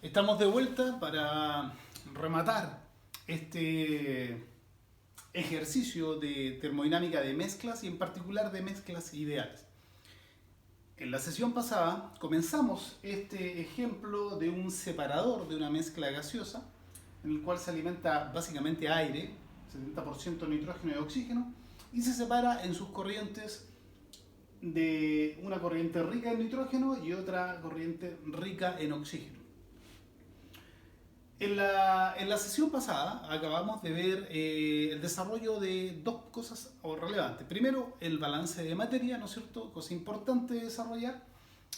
Estamos de vuelta para rematar este ejercicio de termodinámica de mezclas y en particular de mezclas ideales. En la sesión pasada comenzamos este ejemplo de un separador de una mezcla gaseosa en el cual se alimenta básicamente aire, 70% nitrógeno y oxígeno, y se separa en sus corrientes de una corriente rica en nitrógeno y otra corriente rica en oxígeno. En la sesión pasada acabamos de ver el desarrollo de dos cosas relevantes. Primero, el balance de materia, ¿no es cierto? Cosa importante de desarrollar.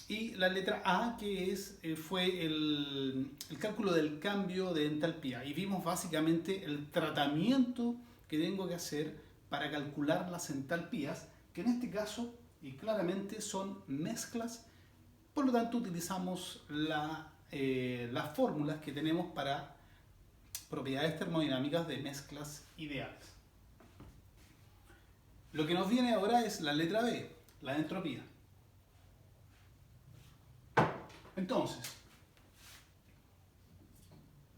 Y la letra A, que fue el cálculo del cambio de entalpía. Y vimos básicamente el tratamiento que tengo que hacer para calcular las entalpías, que en este caso, y claramente, son mezclas. Por lo tanto, utilizamos las fórmulas que tenemos para propiedades termodinámicas de mezclas ideales. Lo que nos viene ahora es la letra B, la entropía. Entonces,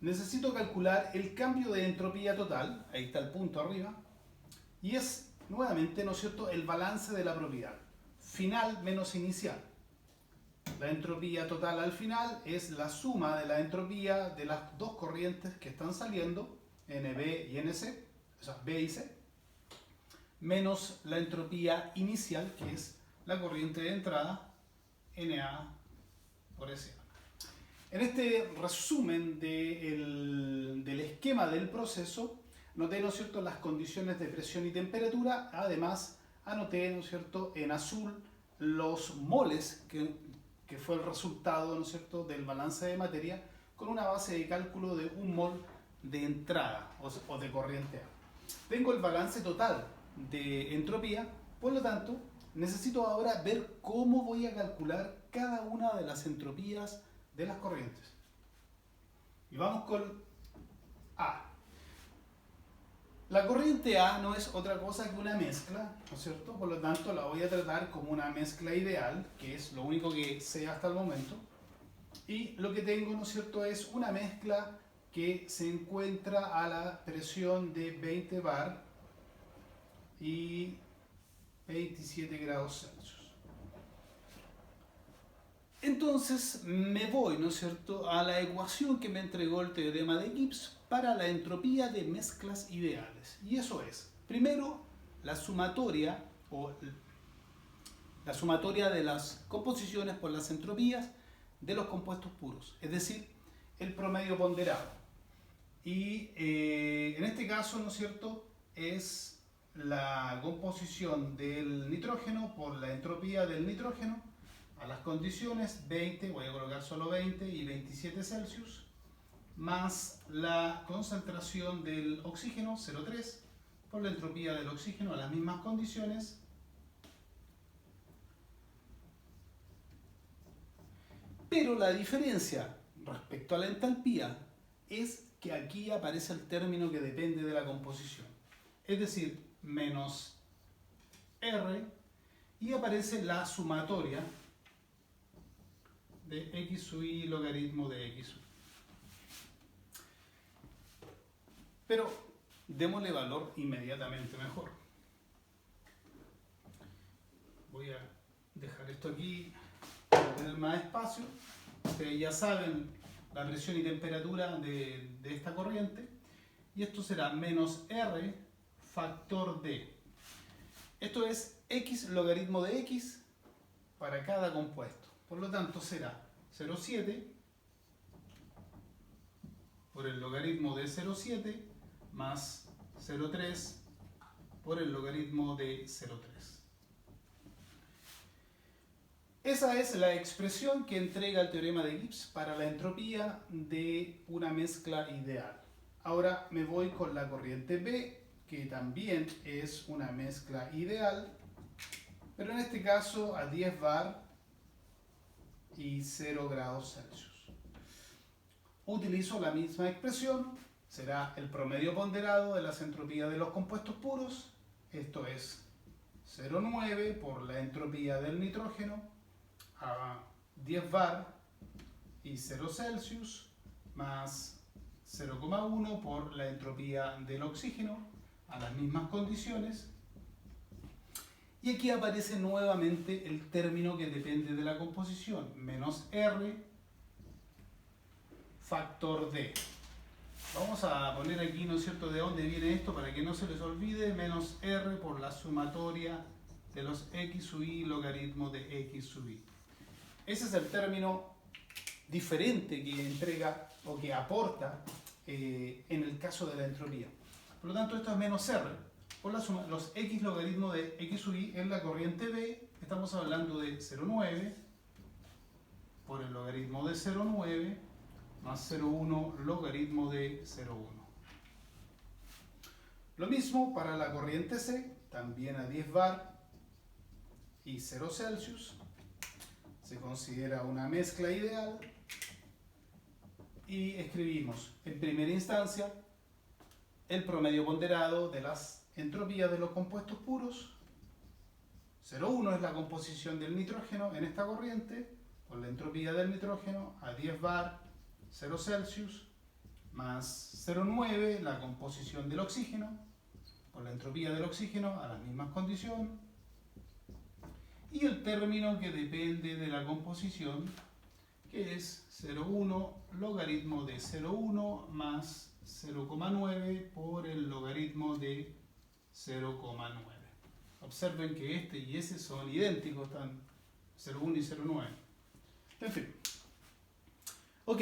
necesito calcular el cambio de entropía total, ahí está el punto arriba, y es nuevamente, ¿no es cierto?, el balance de la propiedad, final menos inicial. La entropía total al final es la suma de la entropía de las dos corrientes que están saliendo, NB y NC, o sea, B y C, menos la entropía inicial, que es la corriente de entrada, Na por SA. En este resumen del esquema del proceso, noté, ¿no es cierto?, las condiciones de presión y temperatura. Además, anoté, ¿no es cierto?, en azul los moles que fue el resultado, ¿no es cierto?, del balance de materia con una base de cálculo de 1 mol de entrada o de corriente A. Tengo el balance total de entropía, por lo tanto, necesito ahora ver cómo voy a calcular cada una de las entropías de las corrientes. Y vamos con A. La corriente A no es otra cosa que una mezcla, ¿no es cierto? Por lo tanto, la voy a tratar como una mezcla ideal, que es lo único que sé hasta el momento. Y lo que tengo, ¿no es cierto?, es una mezcla que se encuentra a la presión de 20 bar y 27 grados Celsius. Entonces me voy, ¿no es cierto?, a la ecuación que me entregó el teorema de Gibbs para la entropía de mezclas ideales. Y eso es, primero, la sumatoria de las composiciones por las entropías de los compuestos puros, es decir, el promedio ponderado. Y en este caso, ¿no es cierto?, es la composición del nitrógeno por la entropía del nitrógeno a las condiciones 20, voy a colocar solo 20 y 27 Celsius, más la concentración del oxígeno, 0,3, por la entropía del oxígeno a las mismas condiciones, pero la diferencia respecto a la entalpía es que aquí aparece el término que depende de la composición, es decir, menos R, y aparece la sumatoria de x sub i logaritmo de x sub i. Pero démosle valor inmediatamente mejor. Voy a dejar esto aquí para tener más espacio. Ustedes ya saben la presión y temperatura de esta corriente. Y esto será menos R factor D. Esto es x logaritmo de x para cada compuesto. Por lo tanto será 0,7 por el logaritmo de 0,7 más 0,3 por el logaritmo de 0,3. Esa es la expresión que entrega el teorema de Gibbs para la entropía de una mezcla ideal. Ahora me voy con la corriente B, que también es una mezcla ideal, pero en este caso a 10 bar y 0 grados Celsius. Utilizo la misma expresión, será el promedio ponderado de las entropías de los compuestos puros, esto es 0,9 por la entropía del nitrógeno a 10 bar y 0 Celsius más 0,1 por la entropía del oxígeno a las mismas condiciones. Y aquí aparece nuevamente el término que depende de la composición, menos R factor D. Vamos a poner aquí, ¿no es cierto?, de dónde viene esto para que no se les olvide, menos R por la sumatoria de los x sub i logaritmo de x sub i. Ese es el término diferente que entrega o que aporta en el caso de la entropía. Por lo tanto, esto es menos R por la suma, los x logaritmo de x sub i en la corriente B. Estamos hablando de 0,9 por el logaritmo de 0,9 más 0,1 logaritmo de 0,1. Lo mismo para la corriente C, también a 10 bar y 0 Celsius. Se considera una mezcla ideal. Y escribimos en primera instancia el promedio ponderado de las entropías de los compuestos puros. 0,1 es la composición del nitrógeno en esta corriente, con la entropía del nitrógeno a 10 bar, 0 Celsius, más 0,9 la composición del oxígeno, con la entropía del oxígeno a las mismas condiciones, y el término que depende de la composición, que es 0,1 logaritmo de 0,1 más 0,9 por el logaritmo de 0,9. Observen que este y ese son idénticos, están 0,1 y 0,9. En fin. Ok.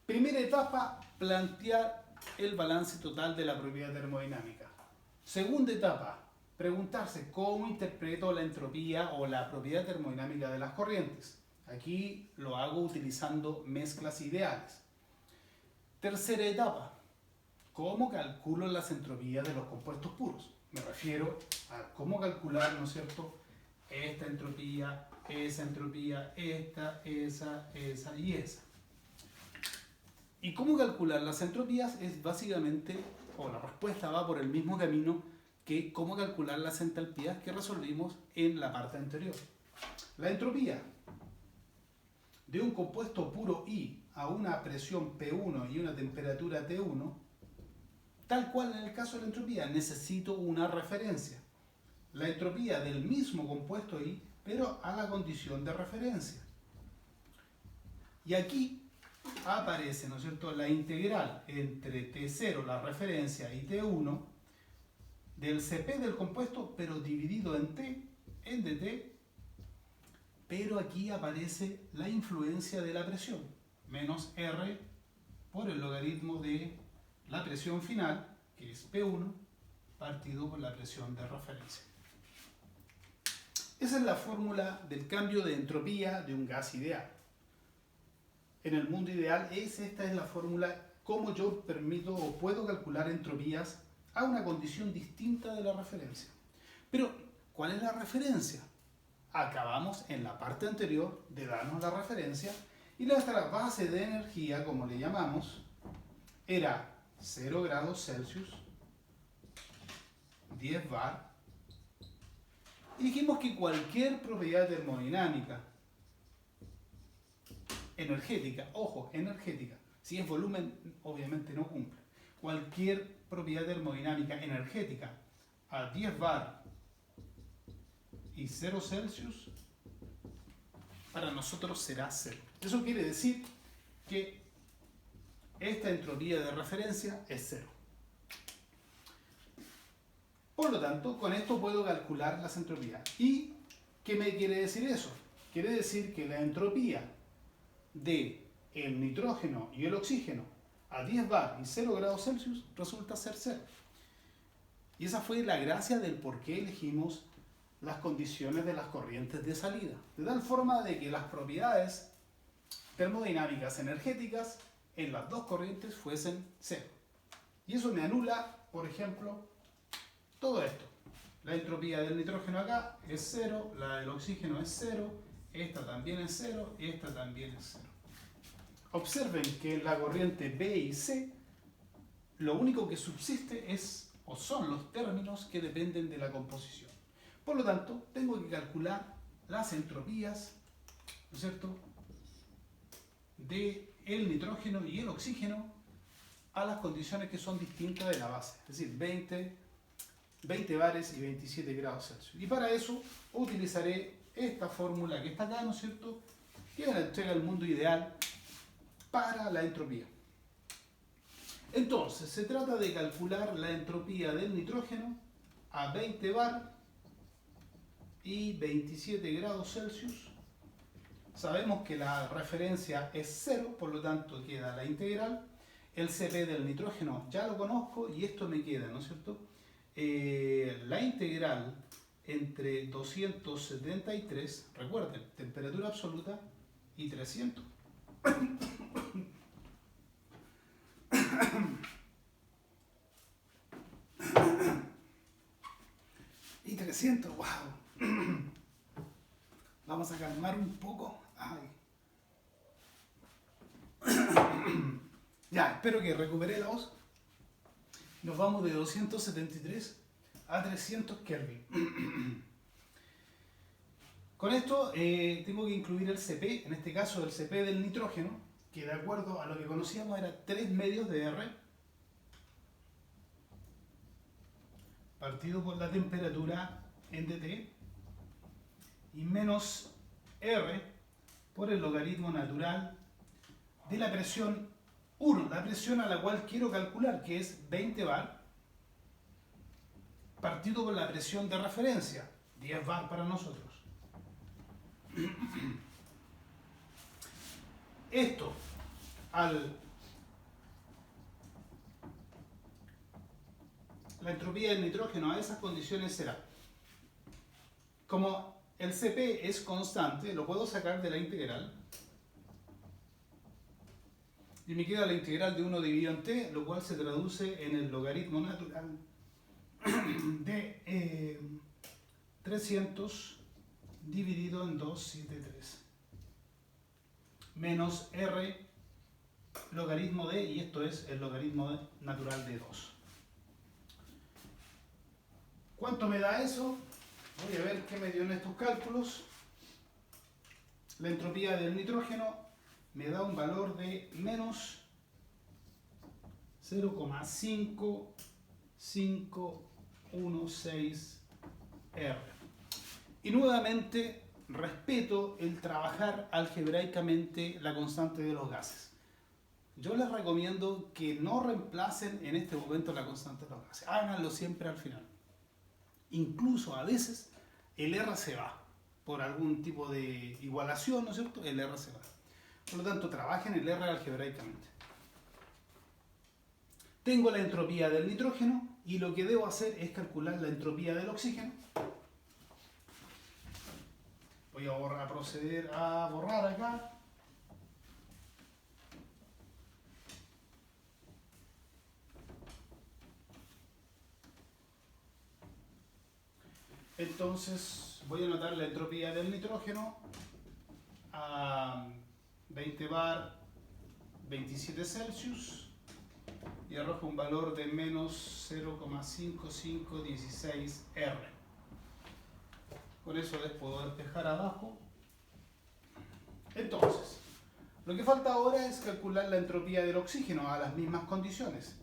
Primera etapa, plantear el balance total de la propiedad termodinámica. Segunda etapa, preguntarse cómo interpreto la entropía o la propiedad termodinámica de las corrientes. Aquí lo hago utilizando mezclas ideales. Tercera etapa, ¿cómo calculo las entropías de los compuestos puros? Me refiero a cómo calcular, ¿no es cierto?, esta entropía, esta, esa y esa. Y cómo calcular las entropías es básicamente, o la respuesta va por el mismo camino que cómo calcular las entalpías que resolvimos en la parte anterior. La entropía de un compuesto puro I a una presión P1 y una temperatura T1, tal cual en el caso de la entropía, necesito una referencia. La entropía del mismo compuesto I, pero a la condición de referencia. Y aquí aparece, ¿no es cierto?, la integral entre T0, la referencia, y T1 del Cp del compuesto, pero dividido en T, en dt, pero aquí aparece la influencia de la presión, menos R por el logaritmo de la presión final, que es P1, partido por la presión de referencia. Esa es la fórmula del cambio de entropía de un gas ideal. En el mundo ideal, esta es la fórmula cómo yo permito o puedo calcular entropías a una condición distinta de la referencia. Pero, ¿cuál es la referencia? Acabamos en la parte anterior de darnos la referencia y nuestra base de energía, como le llamamos, era 0 grados Celsius, 10 bar, y dijimos que cualquier propiedad termodinámica energética, ojo, energética, si es volumen obviamente no cumple, cualquier propiedad termodinámica energética a 10 bar y 0 Celsius, para nosotros será 0. Eso quiere decir que esta entropía de referencia es 0. Por lo tanto, con esto puedo calcular las entropías. ¿Y qué me quiere decir eso? Quiere decir que la entropía de el nitrógeno y el oxígeno a 10 bar y 0 grados Celsius resulta ser 0. Y esa fue la gracia del por qué elegimos las condiciones de las corrientes de salida. De tal forma de que las propiedades termodinámicas energéticas en las dos corrientes fuesen 0. Y eso me anula, por ejemplo, todo esto. La entropía del nitrógeno acá es 0, la del oxígeno es 0, esta también es 0 y esta también es 0. Observen que en la corriente B y C lo único que subsiste es o son los términos que dependen de la composición. Por lo tanto, tengo que calcular las entropías, ¿no es cierto?, de el nitrógeno y el oxígeno a las condiciones que son distintas de la base, es decir, 20 bares y 27 grados Celsius. Y para eso utilizaré esta fórmula que está acá, ¿no es cierto?, que me entrega el mundo ideal para la entropía. Entonces, se trata de calcular la entropía del nitrógeno a 20 bar y 27 grados Celsius. Sabemos que la referencia es 0, por lo tanto queda la integral. El Cp del nitrógeno ya lo conozco y esto me queda, ¿no es cierto? La integral entre 273, recuerden, temperatura absoluta, y 300. Y 300, wow. Vamos a calmar un poco. Ay. Ya, espero que recupere la voz. Nos vamos de 273 a 300 Kelvin. Con esto tengo que incluir el Cp, en este caso el Cp del nitrógeno, que de acuerdo a lo que conocíamos era 3 medios de R partido por la temperatura en dt y menos R por el logaritmo natural de la presión 1, la presión a la cual quiero calcular, que es 20 bar, partido por la presión de referencia, 10 bar para nosotros. Esto la entropía del nitrógeno a esas condiciones será, como el Cp es constante, lo puedo sacar de la integral y me queda la integral de 1 dividido en t, lo cual se traduce en el logaritmo natural de 300 dividido en 273 menos r logaritmo de, y esto es el logaritmo natural de 2. ¿Cuánto me da eso? Voy a ver qué me dio en estos cálculos. La entropía del nitrógeno me da un valor de menos 0,5516 R. Y nuevamente respeto el trabajar algebraicamente la constante de los gases. Yo les recomiendo que no reemplacen en este momento la constante de los gases. Háganlo siempre al final. Incluso a veces el R se va por algún tipo de igualación, ¿no es cierto? El R se va. Por lo tanto, trabajen el R algebraicamente. Tengo la entropía del nitrógeno y lo que debo hacer es calcular la entropía del oxígeno. Voy a proceder a borrar acá. Entonces voy a anotar la entropía del nitrógeno a 20 bar 27 Celsius y arroja un valor de menos 0,5516 R. Con eso les puedo despejar abajo. Entonces, lo que falta ahora es calcular la entropía del oxígeno a las mismas condiciones.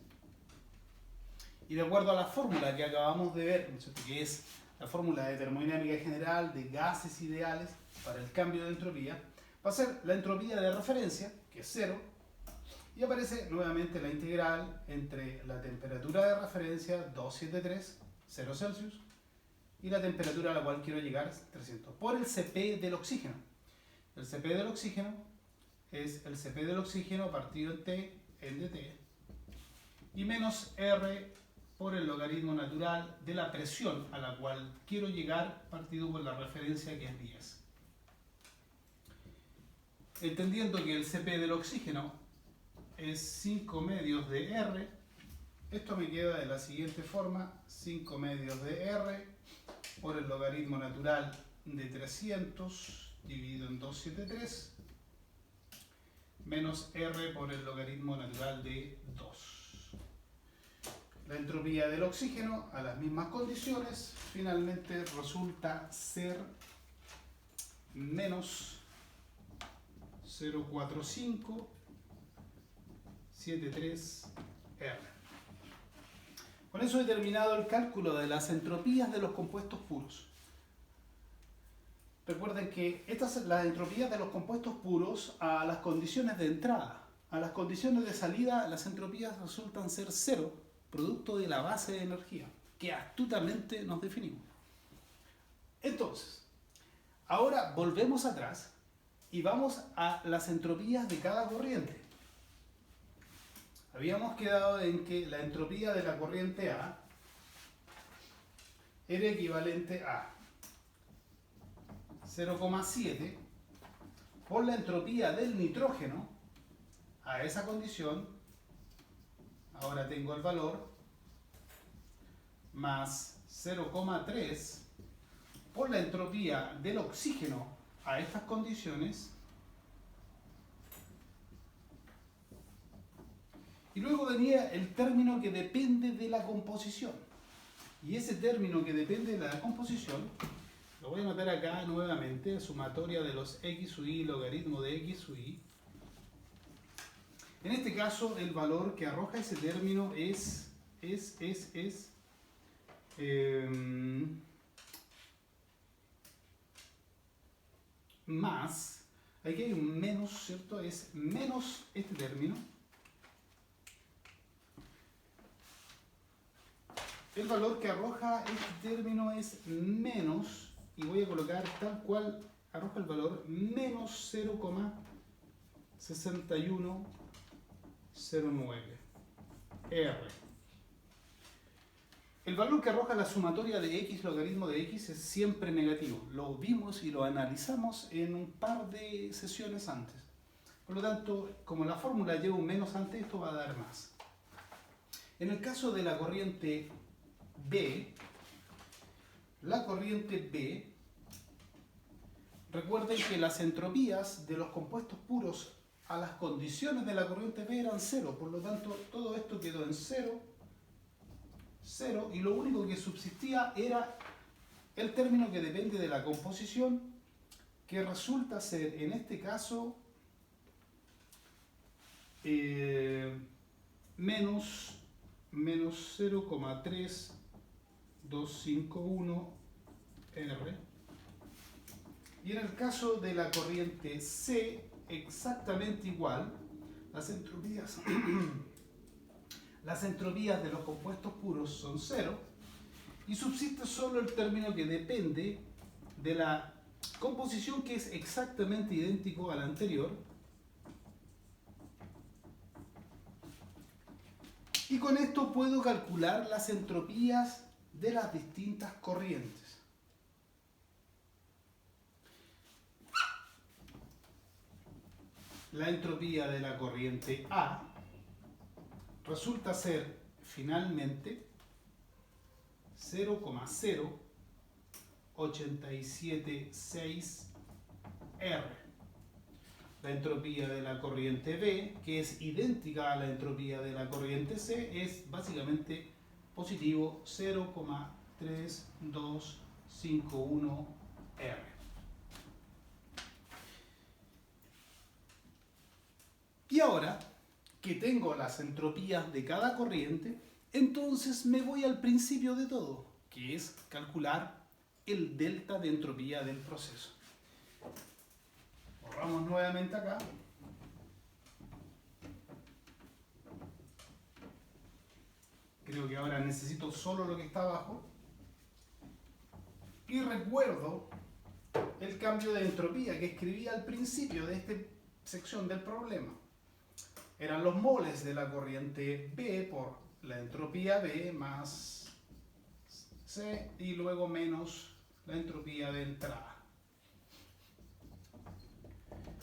Y de acuerdo a la fórmula que acabamos de ver, ¿no es cierto?, que es la fórmula de termodinámica general de gases ideales para el cambio de entropía, va a ser la entropía de referencia, que es 0, y aparece nuevamente la integral entre la temperatura de referencia 273, 0 Celsius, y la temperatura a la cual quiero llegar, 300, por el Cp del oxígeno. El Cp del oxígeno es el Cp del oxígeno partido en T en dt, y menos R por el logaritmo natural de la presión a la cual quiero llegar partido por la referencia, que es 10. Entendiendo que el Cp del oxígeno es 5 medios de R, esto me queda de la siguiente forma: 5 medios de R por el logaritmo natural de 300 dividido en 273 menos R por el logaritmo natural de 2. La entropía del oxígeno a las mismas condiciones finalmente resulta ser menos 0,45 0,73R. Con eso he terminado el cálculo de las entropías de los compuestos puros. Recuerden que estas son las entropías de los compuestos puros a las condiciones de entrada. A las condiciones de salida, las entropías resultan ser cero, producto de la base de energía, que astutamente nos definimos. Entonces, ahora volvemos atrás y vamos a las entropías de cada corriente. Habíamos quedado en que la entropía de la corriente A era equivalente a 0,7 por la entropía del nitrógeno a esa condición. Ahora tengo el valor más 0,3 por la entropía del oxígeno a estas condiciones. Y luego venía el término que depende de la composición. Y ese término que depende de la composición, lo voy a anotar acá nuevamente, sumatoria de los x sub i, logaritmo de x sub i. En este caso, el valor que arroja ese término es más, aquí hay un menos, ¿cierto? Es menos este término. El valor que arroja este término es menos, y voy a colocar tal cual arroja el valor, menos 0,6109 R. El valor que arroja la sumatoria de x logaritmo de x es siempre negativo. Lo vimos y lo analizamos en un par de sesiones antes. Por lo tanto, como la fórmula lleva un menos antes, esto va a dar más. En el caso de la corriente B, recuerden que las entropías de los compuestos puros a las condiciones de la corriente B eran cero, por lo tanto todo esto quedó en cero, y lo único que subsistía era el término que depende de la composición, que resulta ser en este caso menos 0,3251 R. Y en el caso de la corriente C, exactamente igual, las entropías de los compuestos puros son cero, y subsiste solo el término que depende de la composición, que es exactamente idéntico al anterior. Y con esto puedo calcular las entropías de las distintas corrientes. La entropía de la corriente A resulta ser finalmente 0,0876 R. La entropía de la corriente B, que es idéntica a la entropía de la corriente C, es básicamente positivo 0,3251 R. Y ahora que tengo las entropías de cada corriente, entonces me voy al principio de todo, que es calcular el delta de entropía del proceso. Borramos nuevamente acá. Creo que ahora necesito solo lo que está abajo. Y recuerdo el cambio de entropía que escribí al principio de esta sección del problema. Eran los moles de la corriente B por la entropía B más C y luego menos la entropía de entrada.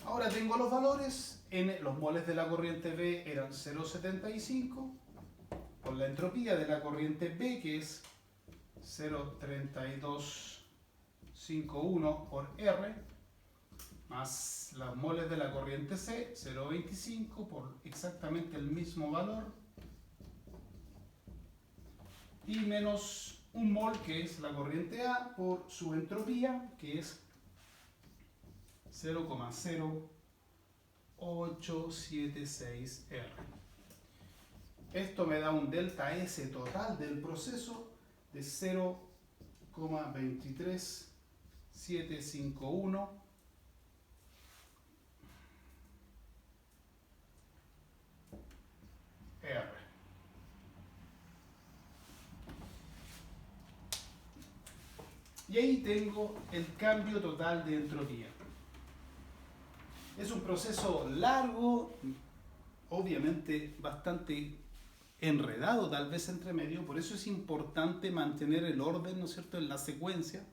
Ahora tengo los valores. Los moles de la corriente B eran 0,75 por la entropía de la corriente B, que es 0,3251 por R, más los moles de la corriente C, 0,25 por exactamente el mismo valor, y menos un mol, que es la corriente A, por su entropía, que es 0,0876 R. Esto me da un delta S total del proceso de 0,23751 R. Y ahí tengo el cambio total de entropía. Es un proceso largo, obviamente bastante enredado tal vez entre medio, por eso es importante mantener el orden, ¿no es cierto?, en la secuencia,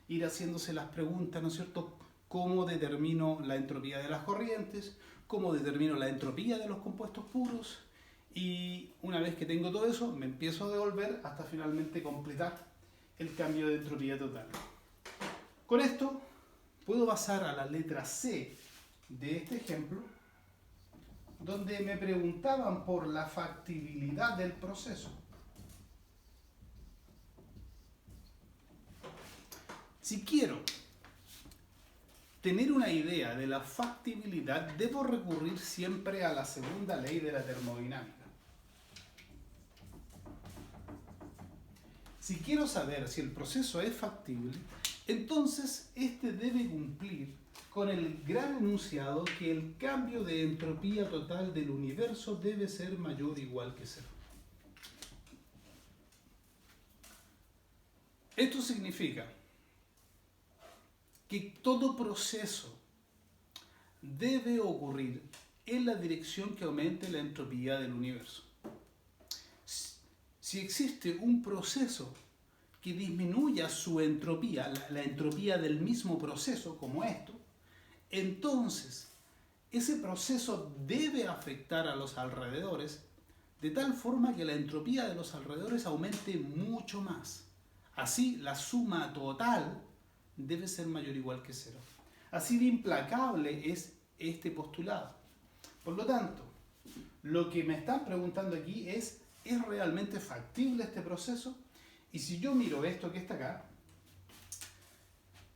ir haciéndose las preguntas, ¿no es cierto?, cómo determino la entropía de las corrientes, cómo determino la entropía de los compuestos puros, y una vez que tengo todo eso, me empiezo a devolver hasta finalmente completar el cambio de entropía total. Con esto puedo pasar a la letra C de este ejemplo, donde me preguntaban por la factibilidad del proceso. Si quiero tener una idea de la factibilidad, debo recurrir siempre a la segunda ley de la termodinámica. Si quiero saber si el proceso es factible, entonces este debe cumplir con el gran enunciado que el cambio de entropía total del universo debe ser mayor o igual que cero. Esto significa que todo proceso debe ocurrir en la dirección que aumente la entropía del universo. Si existe un proceso que disminuya su entropía, la entropía del mismo proceso, como esto, entonces ese proceso debe afectar a los alrededores de tal forma que la entropía de los alrededores aumente mucho más. Así, la suma total debe ser mayor o igual que cero. Así de implacable es este postulado. Por lo tanto, lo que me están preguntando aquí ¿es realmente factible este proceso? Y si yo miro esto que está acá,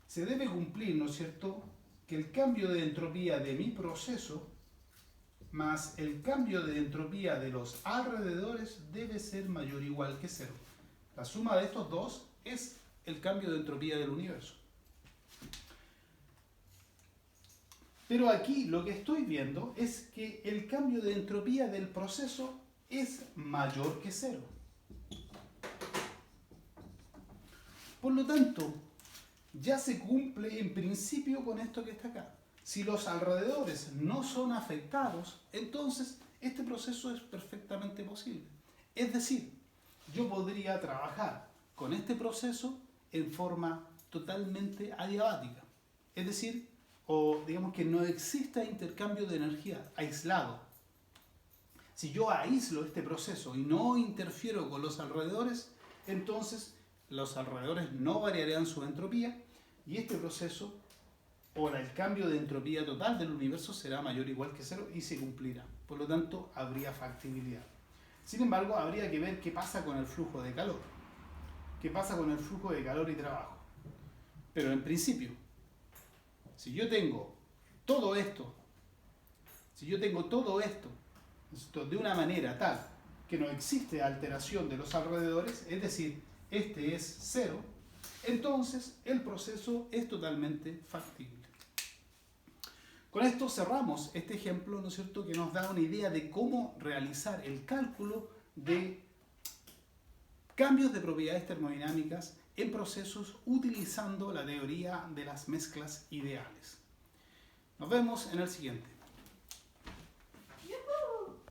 se debe cumplir, ¿no es cierto?, que el cambio de entropía de mi proceso más el cambio de entropía de los alrededores debe ser mayor o igual que cero. La suma de estos dos es el cambio de entropía del universo. Pero aquí lo que estoy viendo es que el cambio de entropía del proceso es mayor que cero. Por lo tanto, ya se cumple en principio con esto que está acá. Si los alrededores no son afectados, entonces este proceso es perfectamente posible. Es decir, yo podría trabajar con este proceso en forma totalmente adiabática. Es decir, o digamos que no exista intercambio de energía aislado. Si yo aíslo este proceso y no interfiero con los alrededores, entonces los alrededores no variarán su entropía y este proceso o el cambio de entropía total del universo será mayor o igual que cero y se cumplirá. Por lo tanto, habría factibilidad. Sin embargo, habría que ver qué pasa con el flujo de calor. ¿Qué pasa con el flujo de calor y trabajo? Pero en principio, si yo tengo todo esto de una manera tal que no existe alteración de los alrededores, es decir, este es cero, entonces el proceso es totalmente factible. Con esto cerramos este ejemplo, ¿no es cierto?, que nos da una idea de cómo realizar el cálculo de cambios de propiedades termodinámicas en procesos utilizando la teoría de las mezclas ideales. Nos vemos en el siguiente.